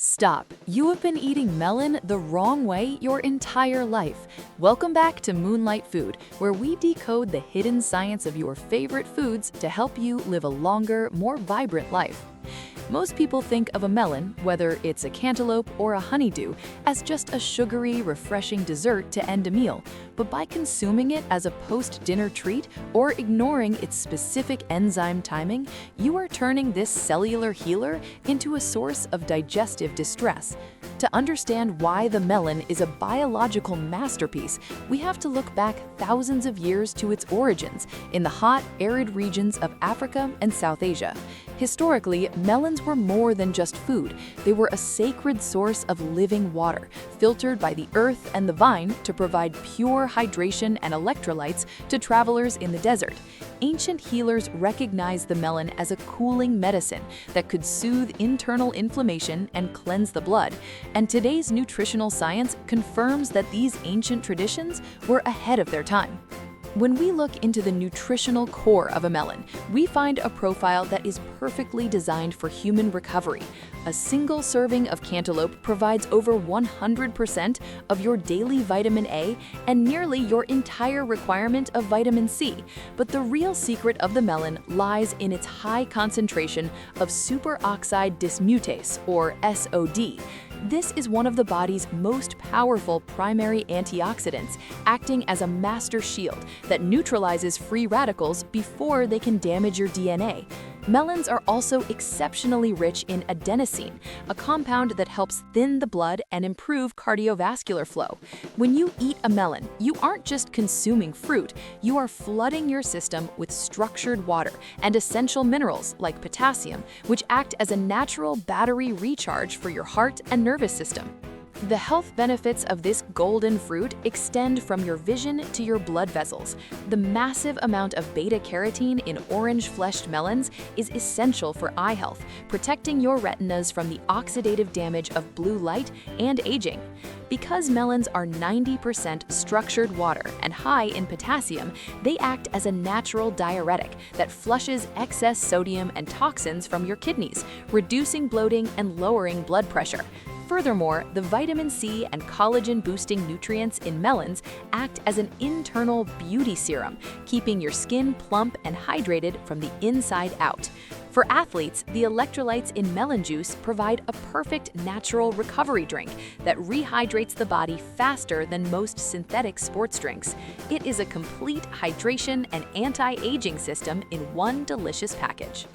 Stop. You have been eating melon the wrong way your entire life. Welcome back to Moonlight Food, where we decode the hidden science of your favorite foods to help you live a longer, more vibrant life. Most people think of a melon, whether it's a cantaloupe or a honeydew, as just a sugary, refreshing dessert to end a meal. But by consuming it as a post-dinner treat or ignoring its specific enzyme timing, you are turning this cellular healer into a source of digestive distress. To understand why the melon is a biological masterpiece, we have to look back thousands of years to its origins in the hot, arid regions of Africa and South Asia. Historically, melons were more than just food. They were a sacred source of living water, filtered by the earth and the vine to provide pure hydration and electrolytes to travelers in the desert. Ancient healers recognized the melon as a cooling medicine that could soothe internal inflammation and cleanse the blood. And today's nutritional science confirms that these ancient traditions were ahead of their time. When we look into the nutritional core of a melon, we find a profile that is perfectly designed for human recovery. A single serving of cantaloupe provides over 100% of your daily vitamin A and nearly your entire requirement of vitamin C. But the real secret of the melon lies in its high concentration of superoxide dismutase, or SOD. This is one of the body's most powerful primary antioxidants, acting as a master shield that neutralizes free radicals before they can damage your DNA. Melons are also exceptionally rich in adenosine, a compound that helps thin the blood and improve cardiovascular flow. When you eat a melon, you aren't just consuming fruit, you are flooding your system with structured water and essential minerals like potassium, which act as a natural battery recharge for your heart and nervous system. The health benefits of this golden fruit extend from your vision to your blood vessels. The massive amount of beta-carotene in orange-fleshed melons is essential for eye health, protecting your retinas from the oxidative damage of blue light and aging. Because melons are 90% structured water and high in potassium, they act as a natural diuretic that flushes excess sodium and toxins from your kidneys, reducing bloating and lowering blood pressure. Furthermore, the vitamin C and collagen-boosting nutrients in melons act as an internal beauty serum, keeping your skin plump and hydrated from the inside out. For athletes, the electrolytes in melon juice provide a perfect natural recovery drink that rehydrates the body faster than most synthetic sports drinks. It is a complete hydration and anti-aging system in one delicious package.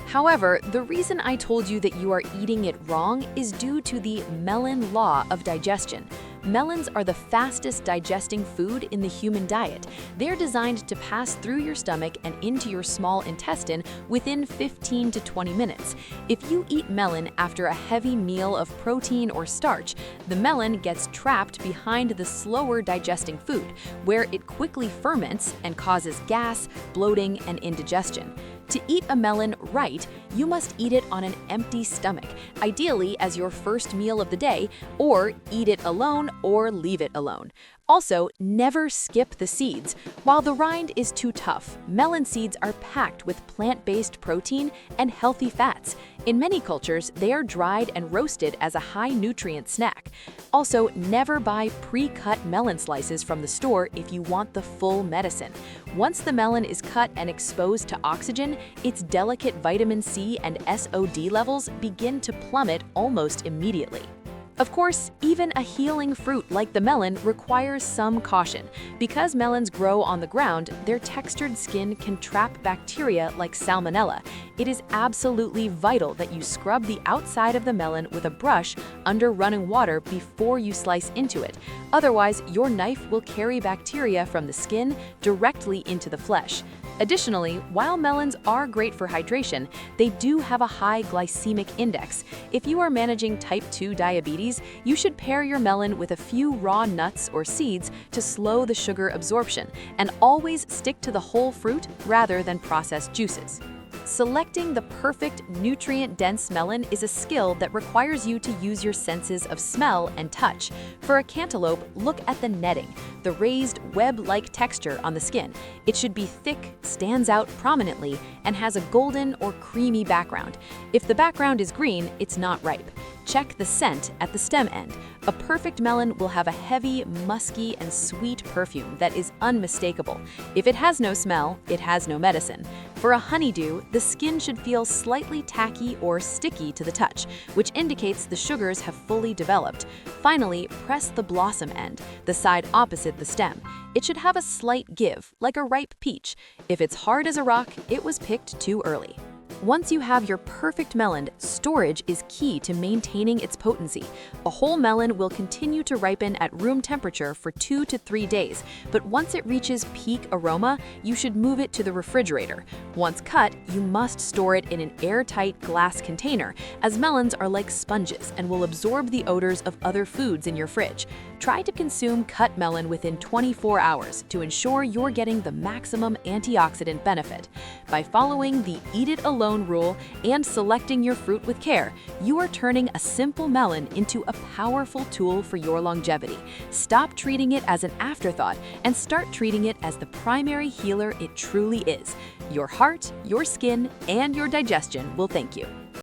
However, the reason I told you that you are eating it wrong is due to the Melon Law of digestion. Melons are the fastest digesting food in the human diet. They're designed to pass through your stomach and into your small intestine within 15 to 20 minutes. If you eat melon after a heavy meal of protein or starch, the melon gets trapped behind the slower digesting food, where it quickly ferments and causes gas, bloating, and indigestion. To eat a melon right, you must eat it on an empty stomach, ideally as your first meal of the day, or eat it alone or leave it alone. Also, never skip the seeds. While the rind is too tough, melon seeds are packed with plant-based protein and healthy fats. In many cultures, they are dried and roasted as a high-nutrient snack. Also, never buy pre-cut melon slices from the store if you want the full medicine. Once the melon is cut and exposed to oxygen, its delicate vitamin C and SOD levels begin to plummet almost immediately. Of course, even a healing fruit like the melon requires some caution. Because melons grow on the ground, their textured skin can trap bacteria like salmonella. It is absolutely vital that you scrub the outside of the melon with a brush under running water before you slice into it. Otherwise, your knife will carry bacteria from the skin directly into the flesh. Additionally, while melons are great for hydration, they do have a high glycemic index. If you are managing type 2 diabetes, you should pair your melon with a few raw nuts or seeds to slow the sugar absorption, and always stick to the whole fruit rather than processed juices. Selecting the perfect nutrient-dense melon is a skill that requires you to use your senses of smell and touch. For a cantaloupe, look at the netting, the raised web-like texture on the skin. It should be thick, stands out prominently, and has a golden or creamy background. If the background is green, it's not ripe. Check the scent at the stem end. A perfect melon will have a heavy, musky, and sweet perfume that is unmistakable. If it has no smell, it has no medicine. For a honeydew, the skin should feel slightly tacky or sticky to the touch, which indicates the sugars have fully developed. Finally, press the blossom end, the side opposite the stem. It should have a slight give, like a ripe peach. If it's hard as a rock, it was picked too early. Once you have your perfect melon, storage is key to maintaining its potency. A whole melon will continue to ripen at room temperature for 2 to 3 days, but once it reaches peak aroma, you should move it to the refrigerator. Once cut, you must store it in an airtight glass container, as melons are like sponges and will absorb the odors of other foods in your fridge. Try to consume cut melon within 24 hours to ensure you're getting the maximum antioxidant benefit. By following the Eat It Alone rule and selecting your fruit with care, you are turning a simple melon into a powerful tool for your longevity. Stop treating it as an afterthought and start treating it as the primary healer it truly is. Your heart, your skin, and your digestion will thank you.